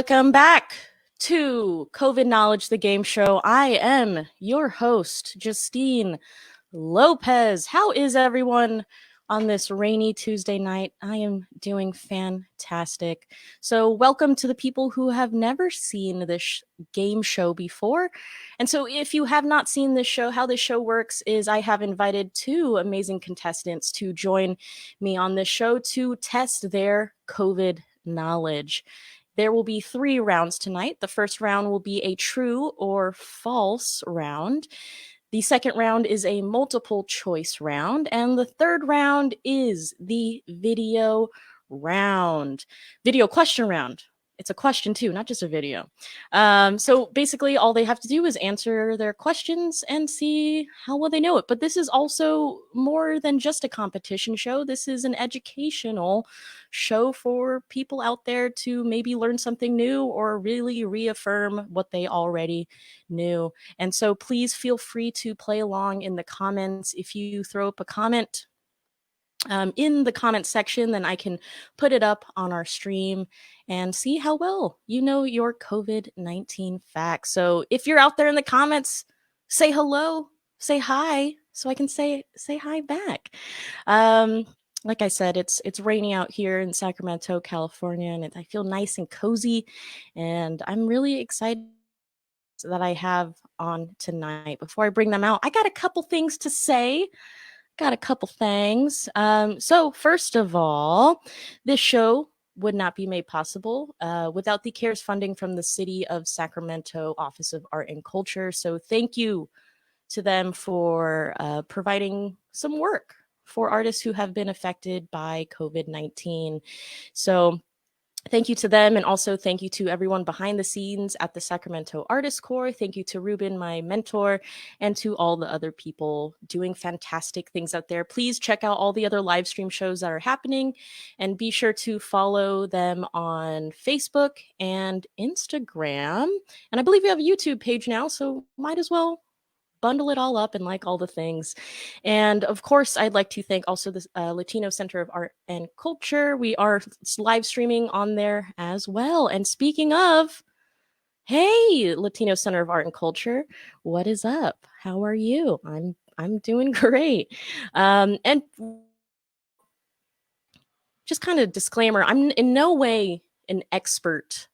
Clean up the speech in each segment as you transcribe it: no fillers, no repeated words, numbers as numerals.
Welcome back to COVID Knowledge, the game show. I am your host, Justine Lopez. How is everyone on this rainy Tuesday night? I am doing fantastic. So, welcome to the people who have never seen this game show before. And so, if you have not seen this show, how this show works is I have invited two amazing contestants to join me on this show to test their COVID knowledge. There will be 3 rounds tonight. The first round will be a true or false round. The second round is a multiple choice round. And the third round is the video round. Video question round. It's a question too, not just a video. So basically all they have to do is answer their questions and see how well they know it. But this is also more than just a competition show. This is an educational show for people out there to maybe learn something new or really reaffirm what they already knew. And so please feel free to play along in the comments. If you throw up a comment in the comment section, then I can put it up on our stream and see how well you know your COVID-19 facts. So if you're out there in the comments, say hello, say hi, so I can say hi back. Like I said, it's rainy out here in Sacramento, California, and I feel nice and cozy, and I'm really excited that I have on tonight. Before I bring them out, I got a couple things to say. Got a couple things. So first of all, this show would not be made possible without the CARES funding from the City of Sacramento Office of Art and Culture. So thank you to them for providing some work for artists who have been affected by COVID-19. So thank you to them, and also thank you to everyone behind the scenes at the Sacramento Artist Corps. Thank you to Ruben, my mentor, and to all the other people doing fantastic things out there. Please check out all the other live stream shows that are happening, and be sure to follow them on Facebook and Instagram. And I believe we have a YouTube page now, so might as well bundle it all up and like all the things. And of course, I'd like to thank also the Latino Center of Art and Culture. We are live streaming on there as well. And speaking of, hey, Latino Center of Art and Culture, what is up? How are you? I'm doing great. And just kind of disclaimer, I'm in no way an expert.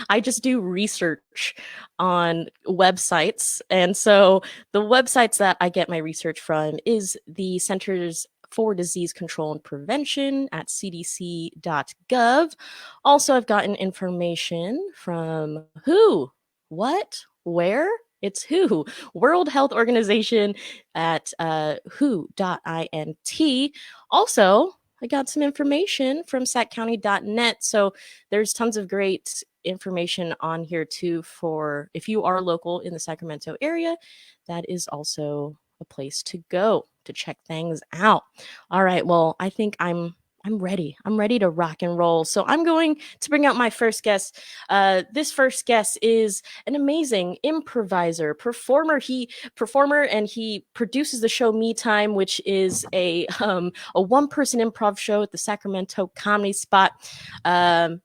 I just do research on websites. And so the websites that I get my research from is the Centers for Disease Control and Prevention at cdc.gov. Also, I've gotten information from who, what, where? It's WHO, World Health Organization at who.int. Also, I got some information from saccounty.net. So there's tons of great information on here too for if you are local in the Sacramento area. That is also a place to go to check things out. All right, well, I think I'm ready. I'm ready to rock and roll. So I'm going to bring out my first guest. This first guest is an amazing improviser, performer, and he produces the show Me Time, which is a one-person improv show at the Sacramento Comedy Spot.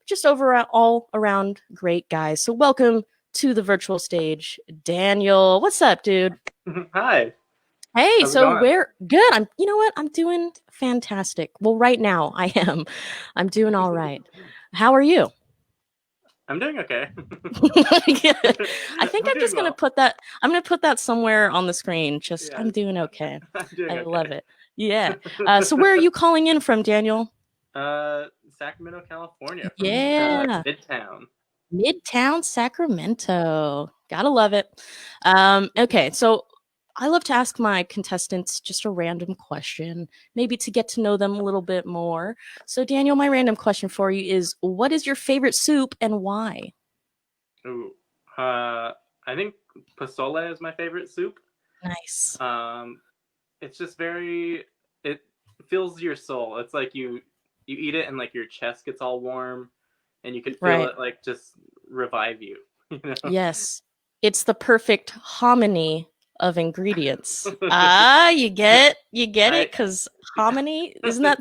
Just all around great guys. So welcome to the virtual stage, Daniel. What's up, dude? Hi. Hey, How's it so going? we're good. You know what? I'm doing fantastic. Well, right now I am. I'm doing all right. How are you? I'm doing okay. Yeah. I think I'm just gonna well. put that. I'm gonna put that somewhere on the screen. Just Yeah. I'm doing okay. I'm doing I okay. love it. Yeah. So where are you calling in from, Daniel? Sacramento, California. From, Yeah. Midtown. Midtown Sacramento. Gotta love it. Okay, so I love to ask my contestants just a random question, maybe to get to know them a little bit more. So, Daniel, my random question for you is, what is your favorite soup and why? Ooh. I think pozole is my favorite soup. Nice. It's just it fills your soul. It's like you eat it and like your chest gets all warm and you can feel it like just revive you. You know? Yes. It's the perfect hominy of ingredients. You get it? Because hominy, isn't that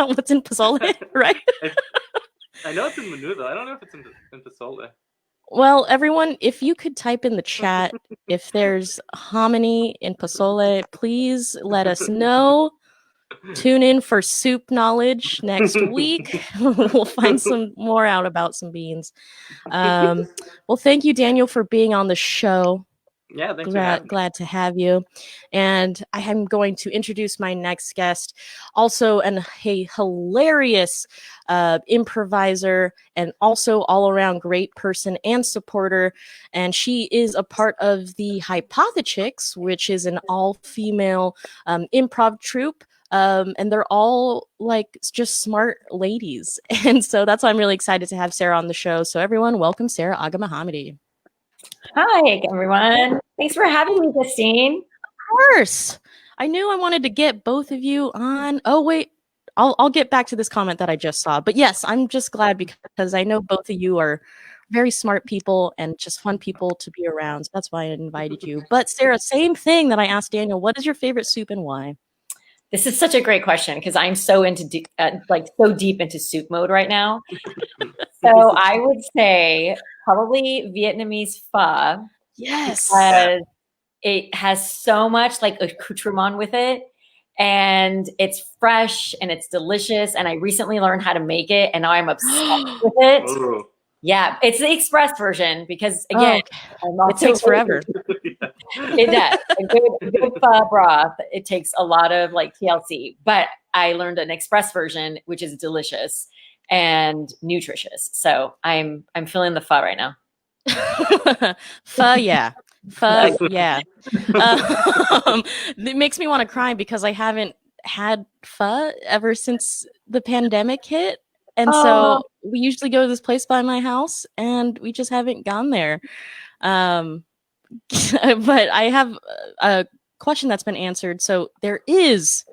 what's in pozole, right? I know it's in Menudo. I don't know if it's in Pozole. Well, everyone, if you could type in the chat if there's hominy in Pozole, please let us know. Tune in for soup knowledge next week. We'll find some more out about some beans. Well, thank you, Daniel, for being on the show. Yeah, thanks for having me. Glad to have you. And I am going to introduce my next guest, also a hilarious improviser and also all-around great person and supporter. And she is a part of the Hypothetics, which is an all-female improv troupe. And they're all like just smart ladies. And so that's why I'm really excited to have Sara on the show. So everyone, welcome Sara Aga Mohammadi. Hi, everyone. Thanks for having me, Justine. Of course. I knew I wanted to get both of you on. Oh, wait. I'll get back to this comment that I just saw. But yes, I'm just glad because I know both of you are very smart people and just fun people to be around. So that's why I invited you. But Sara, same thing that I asked Daniel. What is your favorite soup and why? This is such a great question because I'm so into so deep into soup mode right now. So I would say probably Vietnamese pho. Yes. Because it has so much like accoutrement with it. And it's fresh and it's delicious. And I recently learned how to make it. And now I'm obsessed with it. Ooh. Yeah, it's the express version because, again, it takes forever. It does. A good pho broth, it takes a lot of like TLC. But I learned an express version, which is delicious and nutritious. So I'm feeling the pho right now. Pho, yeah. Pho, yeah. It makes me want to cry because I haven't had pho ever since the pandemic hit. And so we usually go to this place by my house and we just haven't gone there. But I have a question that's been answered. So there is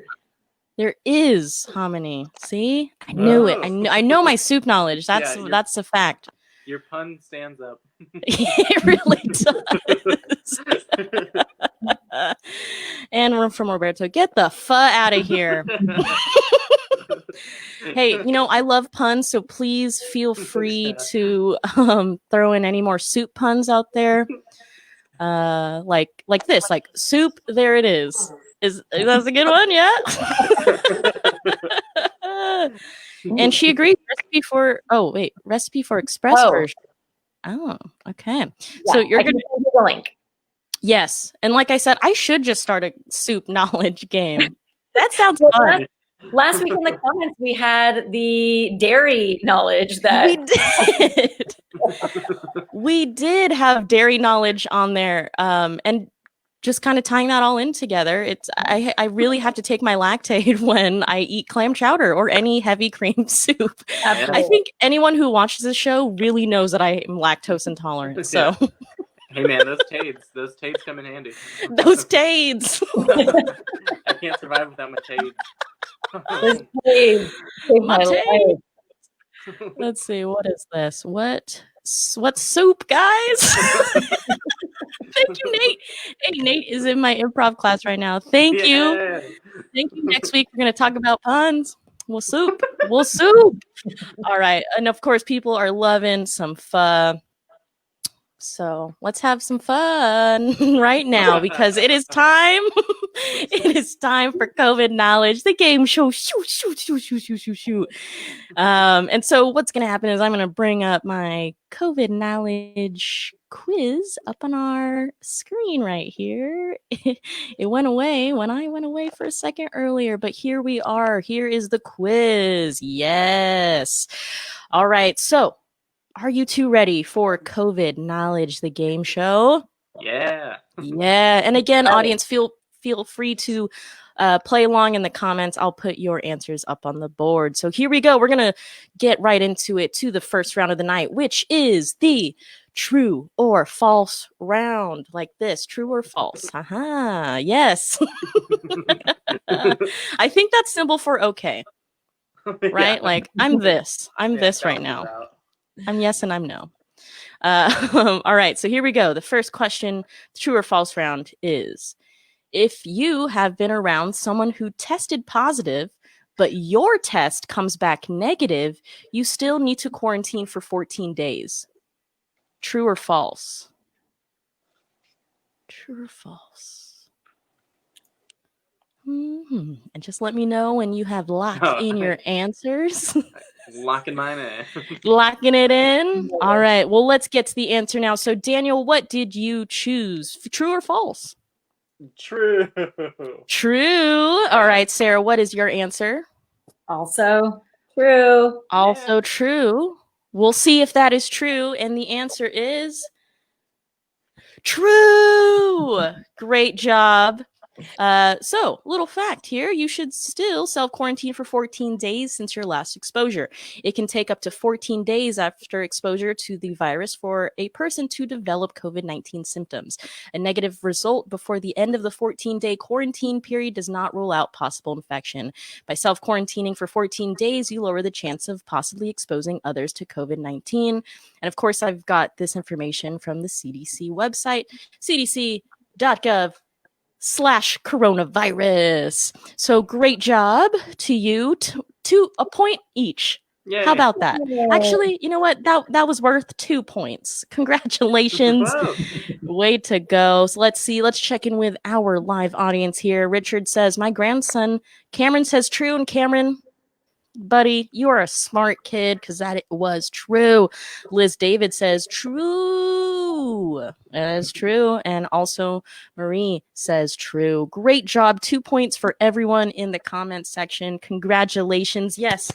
hominy. See, I knew it. I know my soup knowledge. That's a fact. Your pun stands up. It really does. And we're from Roberto. Get the pho out of here. Hey, I love puns, so please feel free to throw in any more soup puns out there. Like this, like soup, there it is. That's a good one, yeah? And she agreed. Recipe for express version. Oh, okay. Yeah, so you're going to send you the link. Yes. And like I said, I should just start a soup knowledge game. That sounds fun. Last week in the comments, we had the dairy knowledge that we did. We did have dairy knowledge on there. And just kind of tying that all in together. I really have to take my Lactaid when I eat clam chowder or any heavy cream soup. Absolutely. I think anyone who watches this show really knows that I am lactose intolerant. So hey man, those Tades come in handy. Those Tades. I can't survive without my Tades. My Tades. Let's see, what is this? What soup, guys? Thank you, Nate. Hey, Nate is in my improv class right now. Thank you. Thank you. Next week, we're going to talk about puns. We'll soup. All right. And of course, people are loving some pho. So let's have some fun right now because it is time. It is time for COVID knowledge, the game show. Shoot. And so what's going to happen is I'm going to bring up my COVID knowledge quiz up on our screen right here. It went away when I went away for a second earlier, but here we are. Here is the quiz. Yes. All right. So are you two ready for COVID knowledge, the game show? Yeah. Yeah. And again, audience, feel free to play along in the comments. I'll put your answers up on the board. So here we go. We're going to get right into it to the first round of the night, which is the true or false round. Like this, true or false. Haha. Yes. I think that's symbol for okay. Right? Yeah. Like I'm this right now. I'm yes and I'm no. All right, so here we go. The first question, true or false round is, if you have been around someone who tested positive but your test comes back negative, you still need to quarantine for 14 days. True or false? True or false? And just let me know when you have locked in your answers. Locking mine in. Locking it in. All right. Well, let's get to the answer now. So, Daniel, what did you choose? True or false? True. True. All right, Sarah, what is your answer? Also true. Also true. We'll see if that is true. And the answer is true. Great job. So, little fact here, you should still self-quarantine for 14 days since your last exposure. It can take up to 14 days after exposure to the virus for a person to develop COVID-19 symptoms. A negative result before the end of the 14-day quarantine period does not rule out possible infection. By self-quarantining for 14 days, you lower the chance of possibly exposing others to COVID-19. And of course, I've got this information from the CDC website, cdc.gov/coronavirus. So great job to you, to a point each. Yay. How about that? Yay. Actually, you know what? That was worth 2 points. Congratulations. Way to go. So let's see. Let's check in with our live audience here. Richard says, my grandson. Cameron says true. And Cameron, buddy, you are a smart kid because that was true. Liz David says true. That is true. And also Marie says true. Great job. 2 points for everyone in the comments section. Congratulations. Yes.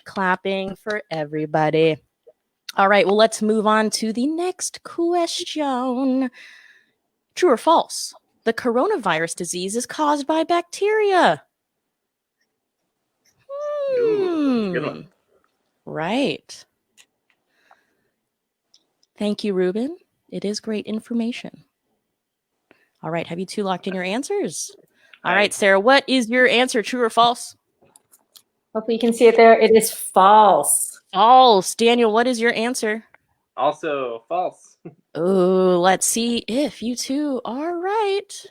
Clapping for everybody. All right. Well, let's move on to the next question. True or false? The coronavirus disease is caused by bacteria. Ooh, good one. Right. Thank you, Ruben. It is great information. All right. Have you two locked in your answers? All right, Sarah, what is your answer? True or false? Hopefully you can see it there. It is false. False. Daniel, what is your answer? Also false. Oh, let's see if you two are right.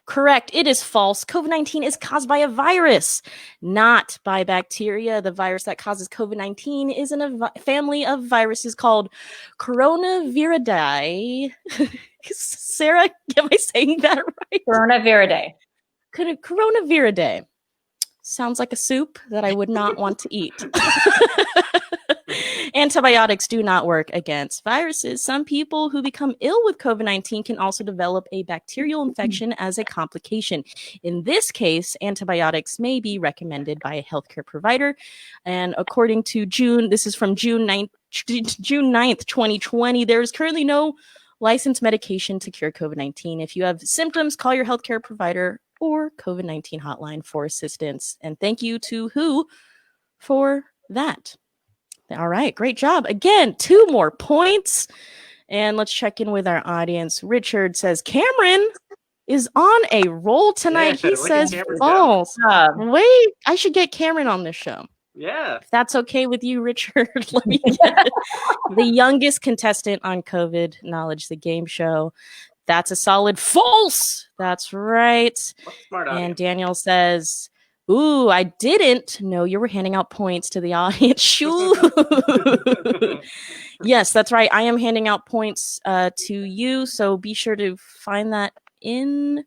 Correct. It is false. COVID-19 is caused by a virus, not by bacteria. The virus that causes COVID-19 is in a family of viruses called coronaviridae. Sarah, am I saying that right? Coronaviridae. Coronaviridae. Sounds like a soup that I would not want to eat. Antibiotics do not work against viruses. Some people who become ill with COVID-19 can also develop a bacterial infection as a complication. In this case, antibiotics may be recommended by a healthcare provider. And according to this is from June 9th, 2020, there is currently no licensed medication to cure COVID-19. If you have symptoms, call your healthcare provider or COVID-19 hotline for assistance. And thank you to WHO for that. All right, great job. Again, 2 more points. And let's check in with our audience. Richard says, Cameron is on a roll tonight. He says false. Wait, I should get Cameron on this show. Yeah. If that's okay with you, Richard, let me get the youngest contestant on COVID Knowledge, the game show. That's a solid false. That's right. Smart audience. And Daniel says, ooh, I didn't know you were handing out points to the audience. Shoo. Yes, that's right. I am handing out points to you. So be sure to find that in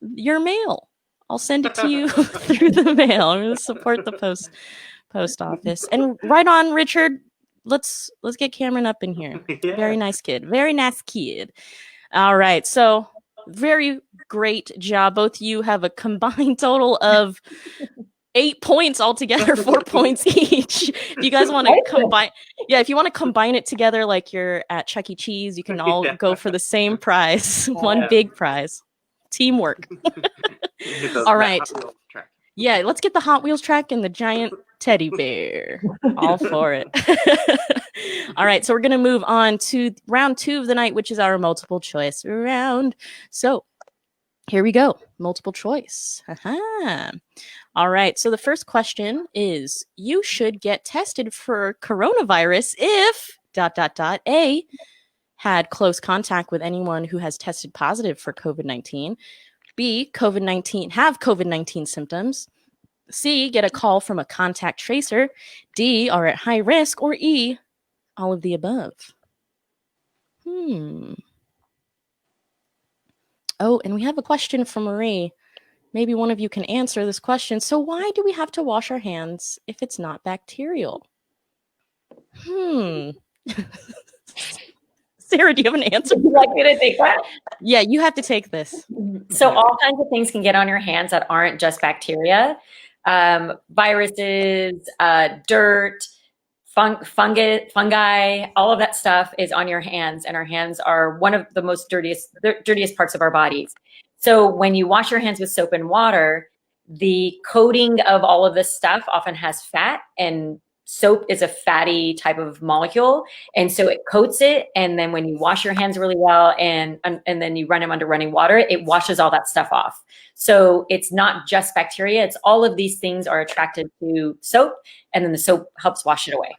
your mail. I'll send it to you through the mail. I'm going to support the post office. And right on, Richard. Let's get Cameron up in here. Yeah. Very nice kid. Very nice kid. All right. So very great job. Both of you have a combined total of 8 points altogether, 4 points each. If you guys want to combine, if you want to combine it together like you're at Chuck E. Cheese, you can all go for the same prize. One big prize. Teamwork. All right. Yeah, let's get the Hot Wheels track and the giant teddy bear. All for it. All right, so we're going to move on to round 2 of the night, which is our multiple choice round. So here we go. Multiple choice. All right, so the first question is, you should get tested for coronavirus if ... A, had close contact with anyone who has tested positive for COVID-19. B, have COVID-19 symptoms. C, get a call from a contact tracer. D, are at high risk. Or E, all of the above. Oh, and we have a question from Marie. Maybe one of you can answer this question. So why do we have to wash our hands if it's not bacterial? Sarah, do you have an answer? Would you like me to take that? Yeah, you have to take this. So all kinds of things can get on your hands that aren't just bacteria. Viruses, dirt, fungi, all of that stuff is on your hands, and our hands are one of the most dirtiest parts of our bodies. So when you wash your hands with soap and water, the coating of all of this stuff often has fat, and soap is a fatty type of molecule. And so it coats it. And then when you wash your hands really well and then you run them under running water, it washes all that stuff off. So it's not just bacteria. It's all of these things are attracted to soap, and then the soap helps wash it away.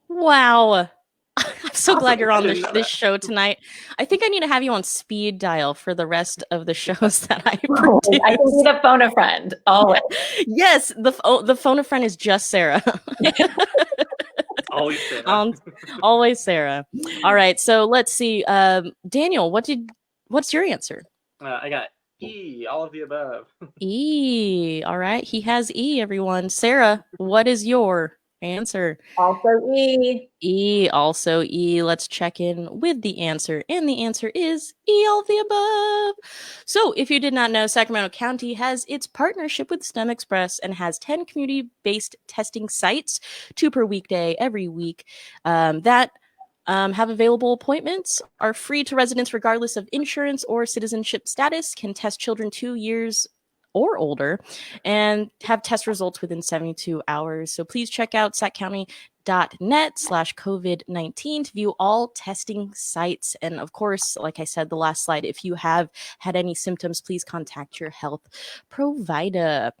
Wow. I'm so glad you're on this show tonight. I think I need to have you on speed dial for the rest of the shows that I produce. I can be the phone a friend always. Yes, the phone a friend is just Sarah. Always Sarah. Always Sarah. All right, so let's see. Daniel, what's your answer? I got E, all of the above. E. All right, he has E, everyone. Sarah, what is your answer? Also E. E, also E. Let's check in with the answer. And the answer is E, all of the above. So if you did not know, Sacramento County has its partnership with STEM Express and has 10 community-based testing sites, 2 per weekday every week, that have available appointments, are free to residents regardless of insurance or citizenship status, can test children 2 years or older, and have test results within 72 hours. So please check out saccounty.net/COVID-19 to view all testing sites. And of course, like I said, the last slide, if you have had any symptoms, please contact your health provider.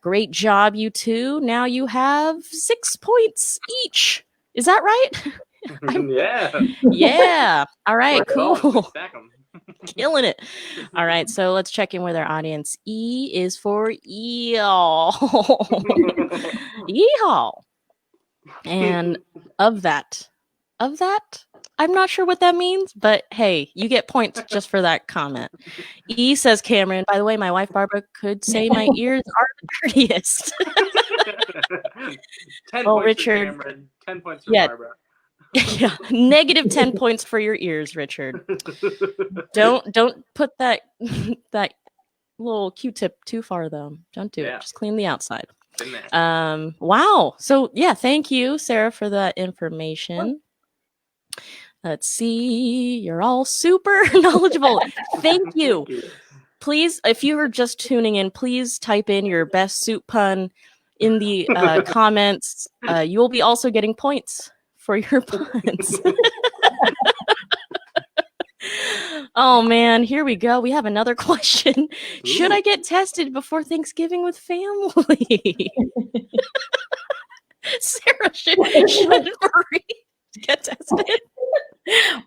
Great job, you two. Now you have 6 points each. Is that right? Yeah. Yeah. All right, cool. Stack 'em. Killing it. All right, so let's check in with our audience. E is for eel. Yeehaw. And of that, I'm not sure what that means, but hey, you get points just for that comment. E says Cameron. By the way, my wife Barbara could say my ears are the dirtiest. 10 Oh, points Richard. for Cameron, 10 points for Yeah. Barbara. Yeah, negative 10 points for your ears, Richard. Don't put that little Q-tip too far though. Don't do it. Just clean the outside. Wow. So yeah, thank you, Sarah, for that information. Let's see. You're all super knowledgeable. Thank you. Please, if you are just tuning in, please type in your best soup pun in the comments. You will be also getting points for your puns. Oh man, here we go. We have another question. Ooh. Should I get tested before Thanksgiving with family? Sarah, should Marie get tested?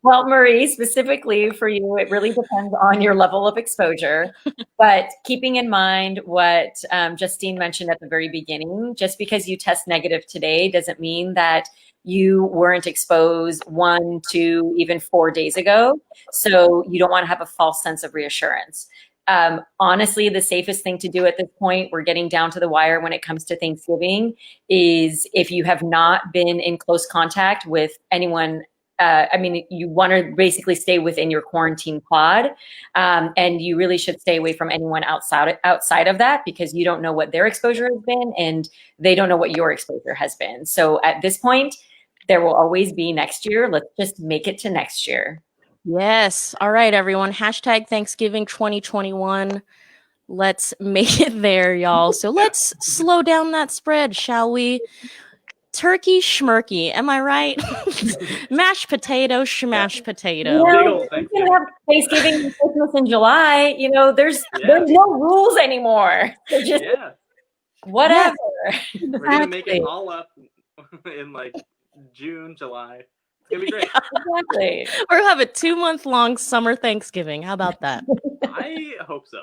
Well, Marie, specifically for you, it really depends on your level of exposure. But keeping in mind what Justine mentioned at the very beginning, just because you test negative today doesn't mean that you weren't exposed 1, 2, even 4 days ago. So you don't want to have a false sense of reassurance. Honestly, the safest thing to do at this point, we're getting down to the wire when it comes to Thanksgiving, is if you have not been in close contact with anyone, you want to basically stay within your quarantine pod, and you really should stay away from anyone outside of that, because you don't know what their exposure has been and they don't know what your exposure has been. So at this point, there will always be next year. Let's just make it to next year. Yes. All right, everyone. Hashtag Thanksgiving 2021. Let's make it there, y'all. So let's slow down that spread, shall we? Turkey schmurkey. Am I right? Mashed potato, smash potato. You can have Thanksgiving and Christmas in July. You know, there's no rules anymore. So just whatever. We're gonna make it all up in like June, July. It's gonna be great. Exactly. We're gonna have a 2-month-long summer Thanksgiving. How about that? I hope so.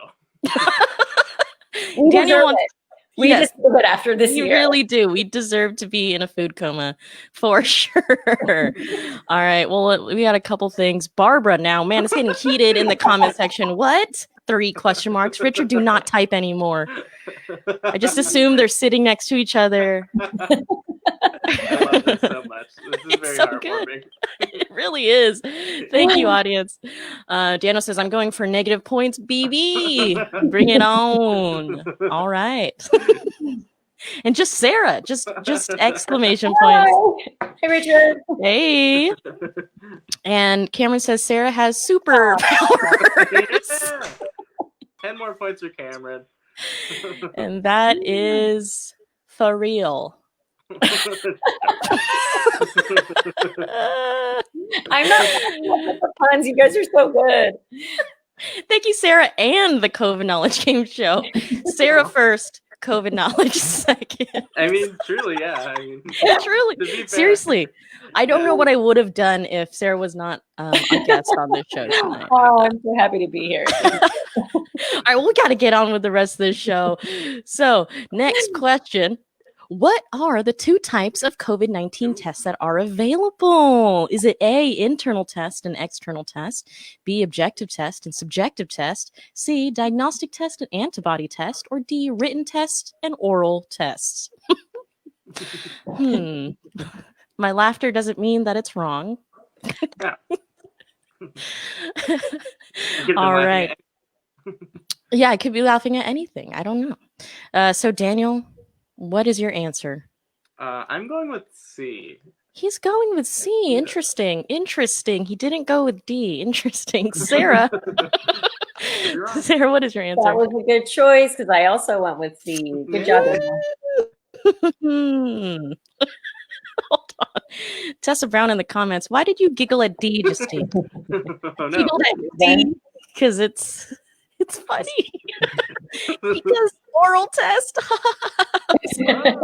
We just do it after this you year. really do. We deserve to be in a food coma for sure. All right. Well, we got a couple things. Barbara now, man, it's getting heated in the comment section. What? 3 question marks. Richard, do not type anymore. I just assume they're sitting next to each other. I love this so much. This is very so heartwarming. Good. It really is. Thank you, audience. Daniel says, I'm going for negative points, BB. Bring it on. All right. And just Sarah, just exclamation points. Hey, Richard. Hey. And Cameron says Sarah has superpowers. 10 more points for Cameron. And that is for real. I'm not the puns. You guys are so good. Thank you, Sarah, and the COVID Knowledge Game Show. Sarah first, COVID Knowledge second. I mean, truly, yeah. I mean, truly, seriously. I don't know what I would have done if Sarah was not a guest on this show tonight. Oh, I'm so happy to be here. All right, well, we got to get on with the rest of this show. So, next question. What are the 2 types of COVID-19 tests that are available? Is it A, internal test and external test, B, objective test and subjective test, C, diagnostic test and antibody test, or D, written test and oral tests? My laughter doesn't mean that it's wrong. All right. Yeah, I could be laughing at anything. I don't know. So, Daniel, what is your answer? I'm going with C. He's going with C. Interesting. He didn't go with D. Interesting. Sarah. Sarah, what is your answer? That was a good choice because I also went with C. Good job. Hold on. Tessa Brown in the comments. Why did you giggle at D, Justine? Oh, no. Giggled at D because it's funny. Because oral test. Okay.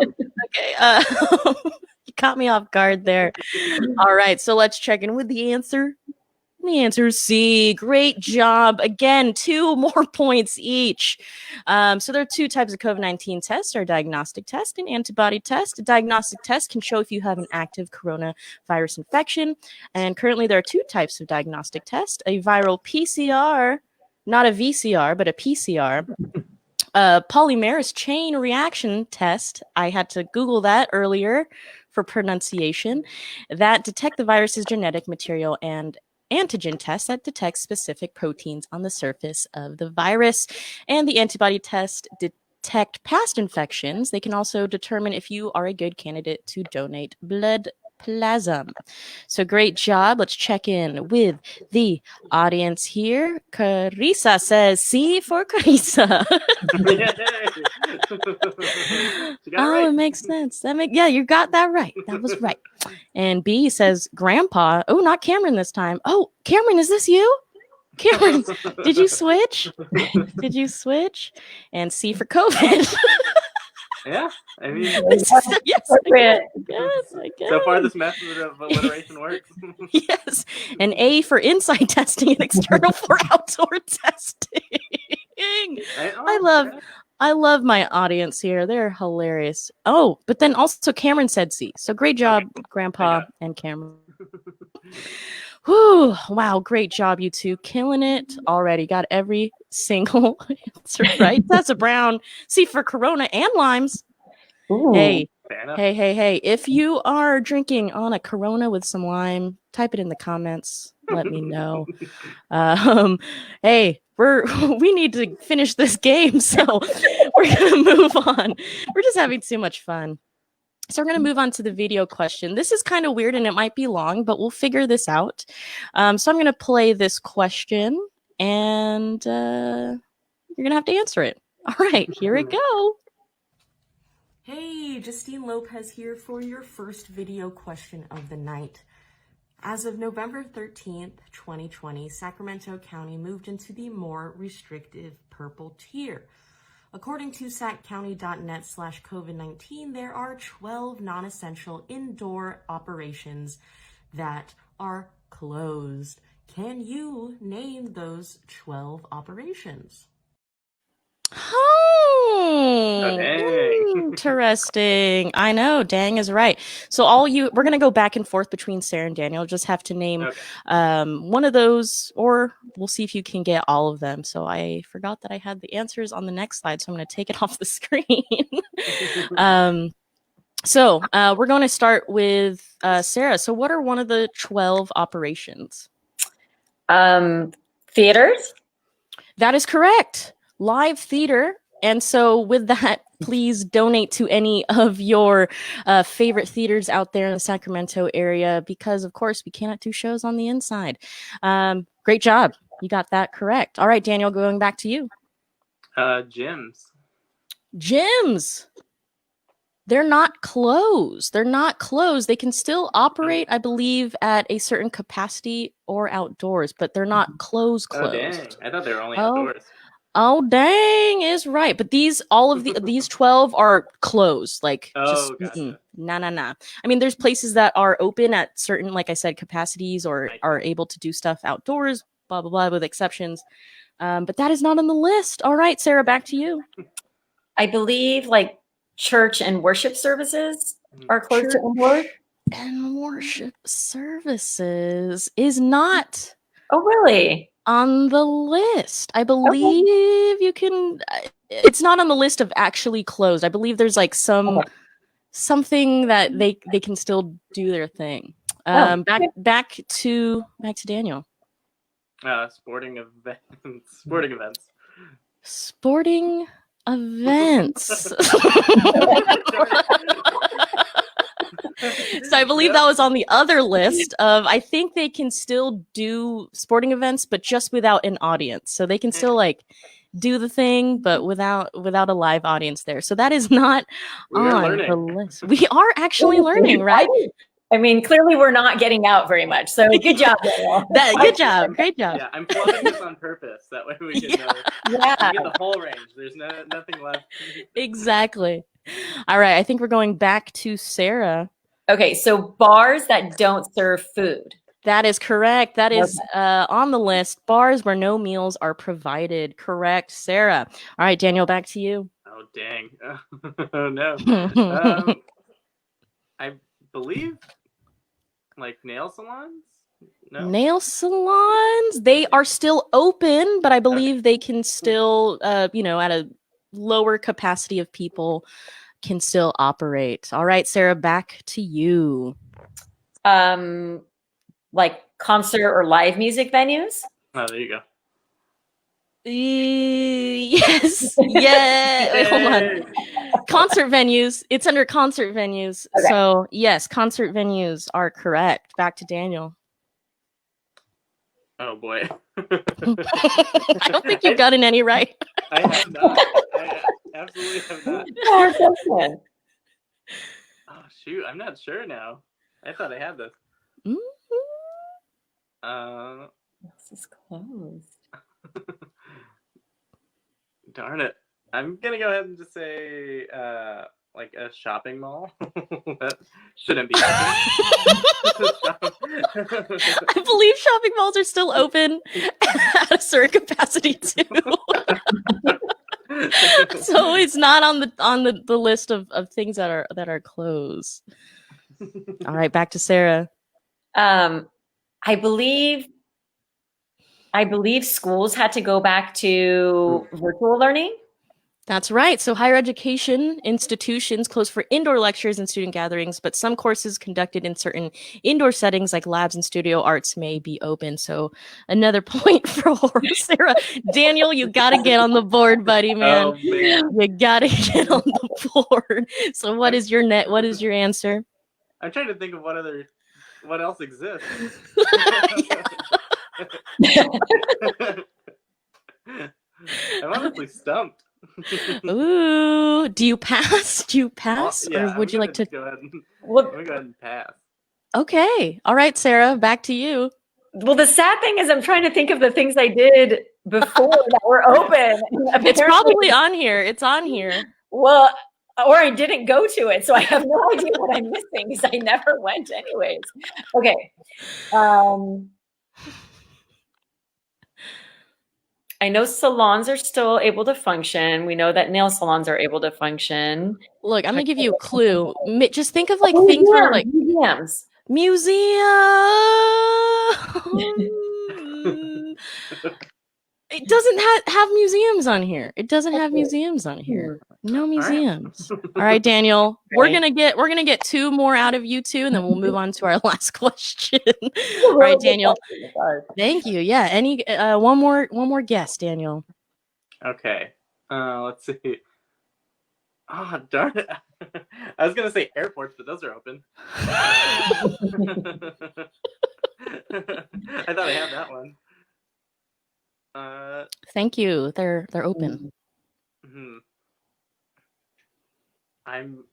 You caught me off guard there. All right. So let's check in with the answer. The answer is C. Great job. Again, 2 more points each. So there are 2 types of COVID-19 tests, or diagnostic test and antibody test. A diagnostic test can show if you have an active coronavirus infection. And currently there are 2 types of diagnostic test, a viral PCR, not a VCR, but a PCR. Polymerase chain reaction test. I had to Google that earlier for pronunciation. That detect the virus's genetic material, and antigen test that detects specific proteins on the surface of the virus. And the antibody test detect past infections. They can also determine if you are a good candidate to donate blood plasma. So great job. Let's check in with the audience here. Carissa says C for Carissa. It makes sense. Yeah, you got that right. That was right. And B says Grandpa. Oh, not Cameron this time. Oh, Cameron, is this you? Cameron, did you switch? And C for COVID. Yeah, I mean, yes, I guess. So far, this method of alliteration works. Yes, and A for inside testing and external for outdoor testing. I love my audience here. They're hilarious. Oh, but then also Cameron said C. So great job, Grandpa and Cameron. Whew, wow, great job, you two. Killing it already. Got every single answer right. That's a brown. C for Corona and limes. Ooh. Hey. If you are drinking on a Corona with some lime, type it in the comments. Let me know. Hey, we need to finish this game, so we're going to move on. We're just having too much fun. So we're going to move on to the video question. This is kind of weird and it might be long, but we'll figure this out. So I'm going to play this question and you're going to have to answer it. All right, here we go. Hey, Justine Lopez here for your first video question of the night. As of November 13th, 2020, Sacramento County moved into the more restrictive purple tier. According to saccounty.net/COVID-19, there are 12 non-essential indoor operations that are closed. Can you name those 12 operations? Oh, dang. Interesting. I know. Dang is right. So we're gonna go back and forth between Sarah and Daniel. Just have to name one of those, or we'll see if you can get all of them. So I forgot that I had the answers on the next slide, so I'm gonna take it off the screen. So we're going to start with Sarah. So what are one of the 12 operations? Theaters. That is correct. Live theater. And so with that, please donate to any of your favorite theaters out there in the Sacramento area, because of course we cannot do shows on the inside. Great job. You got that correct. All right, Daniel, going back to you. Gyms. Gyms. They're not closed. They're not closed. They can still operate, I believe, at a certain capacity or outdoors, but they're not closed. Oh, dang. I thought they were only outdoors. Oh, dang is right. But these 12 are closed. Like, gotcha. Nah. I mean, there's places that are open at certain, like I said, capacities or are able to do stuff outdoors, blah, blah, blah, with exceptions. But that is not on the list. All right, Sarah, back to you. I believe church and worship services are closed to indoors. And worship services is not. Oh, really? On the list. I believe you can. It's not on the list of actually closed. I believe there's something that they can still do their thing. Back to Daniel. Sporting events. Sporting events. Sporting events. So I believe that was on the other list of, I think they can still do sporting events, but just without an audience. So they can still do the thing, but without a live audience there. So that is not on the list. We are actually learning, right? I mean, clearly we're not getting out very much. So good job, Daniel. Good job. Great job. Yeah, I'm plugging this on purpose. That way we can get the whole range. There's nothing left. Exactly. All right. I think we're going back to Sarah. Okay. So bars that don't serve food. That is correct. That is on the list. Bars where no meals are provided. Correct, Sarah. All right, Daniel, back to you. Oh, dang. Oh, no. I believe nail salons? No. Nail salons? They are still open, but I believe they can still, at a lower capacity of people can still operate. All right, Sarah, back to you. Concert or live music venues. Oh, there you go. Yes. Yeah. Wait, hold on. Concert venues. It's under concert venues. Okay. So yes, concert venues are correct. Back to Daniel. Oh boy. I don't think you've gotten any right. I have not. I absolutely have not. Oh shoot, I'm not sure now. I thought I had this. This is closed. Darn it. I'm gonna go ahead and just say a shopping mall. That shouldn't be I believe shopping malls are still open at a certain capacity too. So it's not on the list of things that are closed. All right, back to Sarah. I believe schools had to go back to virtual learning. That's right. So higher education institutions closed for indoor lectures and student gatherings, but some courses conducted in certain indoor settings like labs and studio arts may be open. So another point for Sarah. Daniel, you got to get on the board, buddy, man. Oh, man. You got to get on the board. So what is your answer? I'm trying to think of what else exists. I'm honestly stumped. Ooh, do you pass? Yeah, or would you like to go ahead? I'm gonna go ahead and pass. Okay. All right, Sarah, back to you. Well, the sad thing is I'm trying to think of the things I did before that were open. It's probably on here. It's on here. Well, or I didn't go to it, so I have no idea what I'm missing because I never went anyways. Okay. I know salons are still able to function. We know that nail salons are able to function. Look, I'm gonna give you a clue. Just think of like things where like museums. It doesn't have museums on here. It doesn't have museums on here. No museums. All right, Daniel. We're gonna get 2 more out of you two, and then we'll move on to our last question. All right, Daniel. Thank you. Yeah. Any one more guess, Daniel. Okay. Let's see. Oh, darn it. I was gonna say airports, but those are open. I thought I had that one. Thank you. They're open. I'm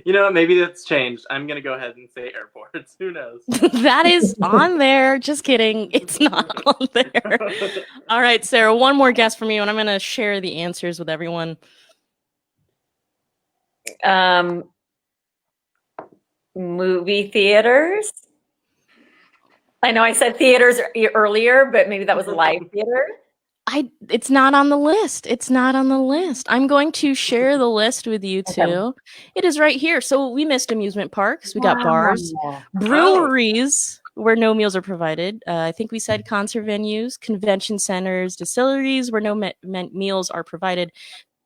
you know what, maybe that's changed. I'm gonna go ahead and say airports. Who knows? That is on there. Just kidding. It's not on there. All right, Sarah, one more guess from you, and I'm gonna share the answers with everyone. Movie theaters. I know I said theaters earlier, but maybe that was a live theater. It's not on the list. It's not on the list. I'm going to share the list with you two. Okay. It is right here. So we missed amusement parks. We got bars, breweries where no meals are provided. I think we said concert venues, convention centers, distilleries where no meals are provided.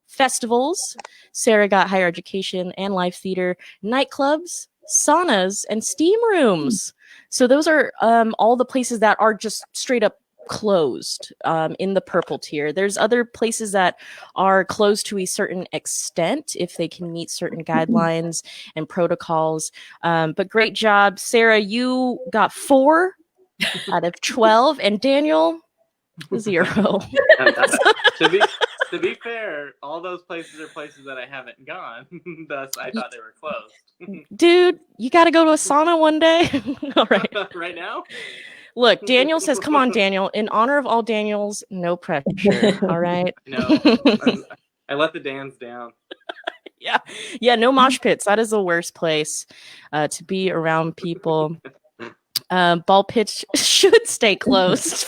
Festivals. Sarah got higher education and live theater, nightclubs, saunas, and steam rooms. So those are all the places that are just straight up closed in the purple tier. There's other places that are closed to a certain extent if they can meet certain guidelines and protocols. But great job, Sarah. You got 4 out of 12, and Daniel 0. To be fair, all those places are places that I haven't gone. Thus, I thought they were closed. Dude, you got to go to a sauna one day. All right. Right now? Look, Daniel says, come on, Daniel. In honor of all Daniels, no pressure. All right? No. I let the Dans down. Yeah, no mosh pits. That is the worst place to be around people. Ball pits should stay closed.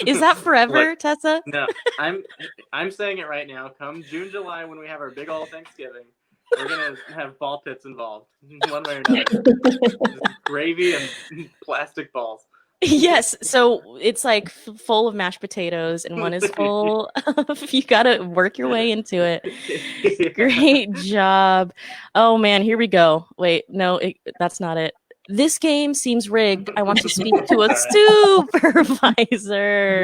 Is that forever, Look, Tessa? No, I'm saying it right now. Come June, July, when we have our big old Thanksgiving, we're gonna have ball pits involved, one way or another. Gravy and plastic balls. Yes, so it's like full of mashed potatoes, and one is full of. You gotta work your way into it. Great job. Oh man, here we go. Wait, no, that's not it. This game seems rigged. I want to speak to a supervisor.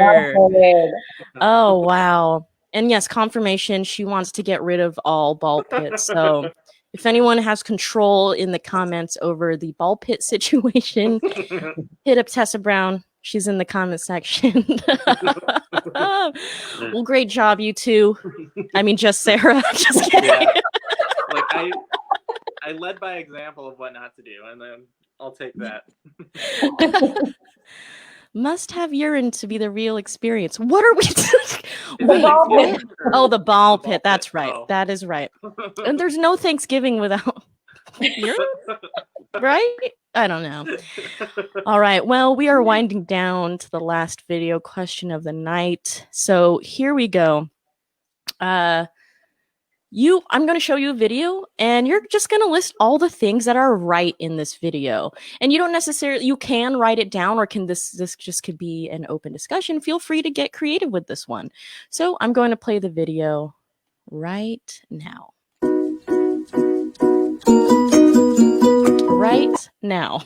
Oh, wow. And yes, confirmation. She wants to get rid of all ball pits. So if anyone has control in the comments over the ball pit situation, hit up Tessa Brown. She's in the comment section. Well, great job, you two. I mean, just Sarah. Just kidding. Yeah. Like I led by example of what not to do, and then I'll take that. Must have urine to be the real experience. What are we doing? Wait, what? Oh, the ball pit. That's right. Oh. That is right. And there's no Thanksgiving without urine, right? I don't know. All right. Well, we are winding down to the last video question of the night. So here we go. I'm going to show you a video, and you're just going to list all the things that are right in this video. And you can write it down, or this just could be an open discussion. Feel free to get creative with this one. So I'm going to play the video right now. Right now.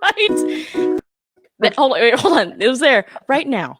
Right. Hold on. It was there. Right now.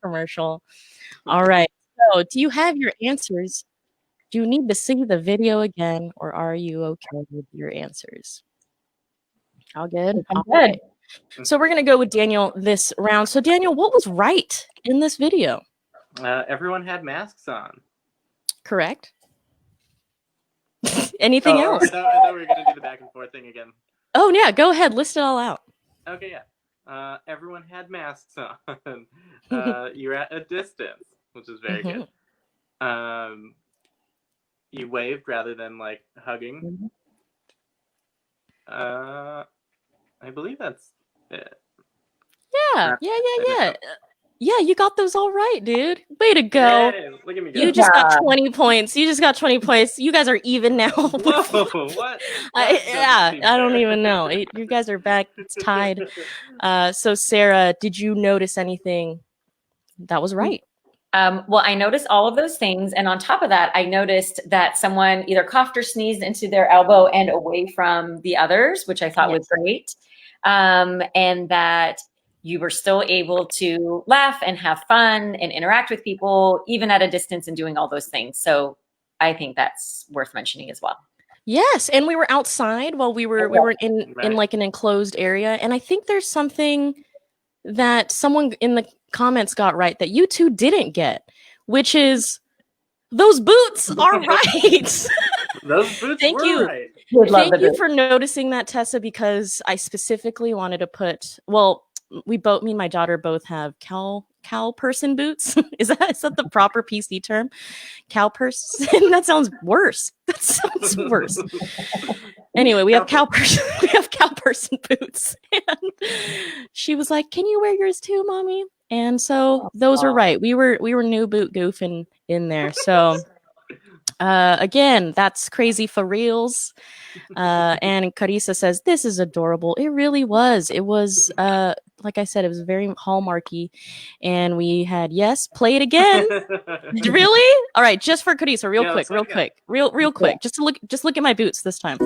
Commercial. All right. So, do you have your answers? Do you need to see the video again, or are you okay with your answers? All good. I'm good. So we're going to go with Daniel this round. So Daniel, what was right in this video? Everyone had masks on. Correct. Anything else? I thought we were going to do the back and forth thing again. Oh, yeah. Go ahead. List it all out. Okay, yeah. Everyone had masks on. You're at a distance, which is very good. You waved rather than like hugging. I believe that's it. Yeah. Yeah, you got those all right, dude. Way to go. Yay, look at me go. You just got 20 points. You just got 20 points. You guys are even now. Whoa, what? I don't even know. You guys are back. It's tied. So Sarah, did you notice anything that was right? Well, I noticed all of those things. And on top of that, I noticed that someone either coughed or sneezed into their elbow and away from the others, which I thought was great. And that you were still able to laugh and have fun and interact with people, even at a distance and doing all those things. So I think that's worth mentioning as well. Yes, and we were outside while we were in like an enclosed area. And I think there's something that someone in the comments got right that you two didn't get, which is those boots are right. Those boots Thank were you. right. Thank you for noticing that, Tessa, because I specifically wanted to put, well, me and my daughter both have cow person boots. Is that the proper PC term? Cow person? That sounds worse. That sounds worse. Anyway, we have cow person boots. And she was like, "Can you wear yours too, mommy?" And so those were right. We were new boot goofing in there. So again, that's crazy for reals. And Carissa says, "This is adorable." It really was. It was, like I said, it was very hallmarky. And we had, yes, play it again. Really? All right, just for Carissa, real quick. Just look at my boots this time.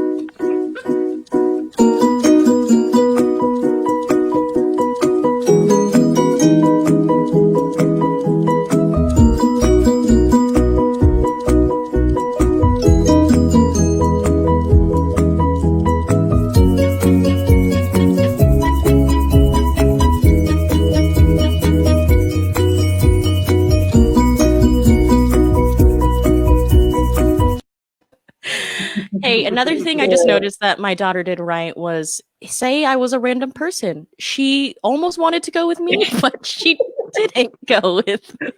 Hey, another thing I just noticed that my daughter did right was say I was a random person. She almost wanted to go with me, but she didn't go with me.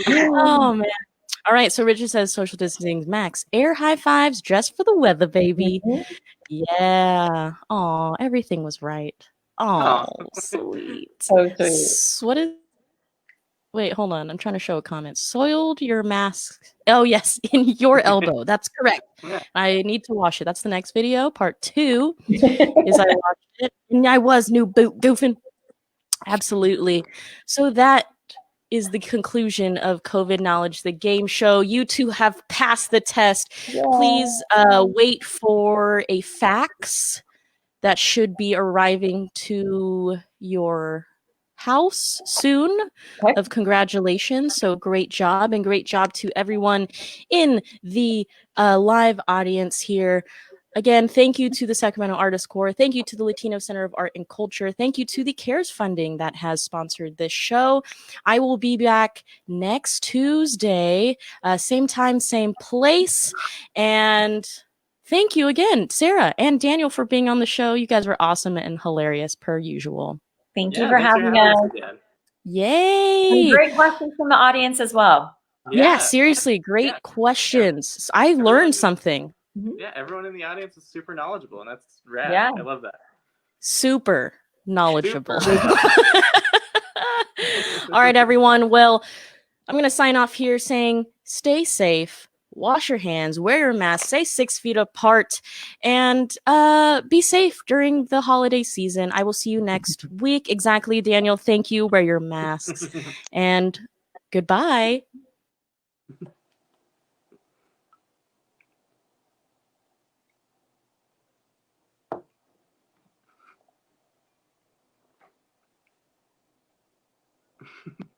Oh, man. All right, so Richard says social distancing max. Air high fives just for the weather, baby. Yeah. Oh, everything was right. Oh, sweet. So sweet. What is... Wait, hold on. I'm trying to show a comment. Soiled your mask. Oh, yes, in your elbow. That's correct. I need to wash it. That's the next video. Part 2 is I washed it. And I was new boot goofing. Absolutely. So that is the conclusion of COVID Knowledge, the game show. You two have passed the test. Yeah. Please wait for a fax that should be arriving to your house soon of congratulations. So great job, and great job to everyone in the live audience here. Again, thank you to the Sacramento Artist Corps. Thank you to the Latino Center of Art and Culture. Thank you to the CARES funding that has sponsored this show. I will be back next Tuesday, same time, same place. And thank you again, Sarah and Daniel, for being on the show. You guys were awesome and hilarious per usual. Thank you for having us. Yay! And great questions from the audience as well. Yeah, seriously, great questions. I learned something. Yeah, everyone in the audience is super knowledgeable, and that's rad. Yeah. I love that. Super knowledgeable. All right, everyone. Well, I'm going to sign off here saying stay safe, wash your hands, wear your mask, stay 6 feet apart, and be safe during the holiday season. I will see you next week. Exactly, Daniel. Thank you. Wear your masks. And goodbye.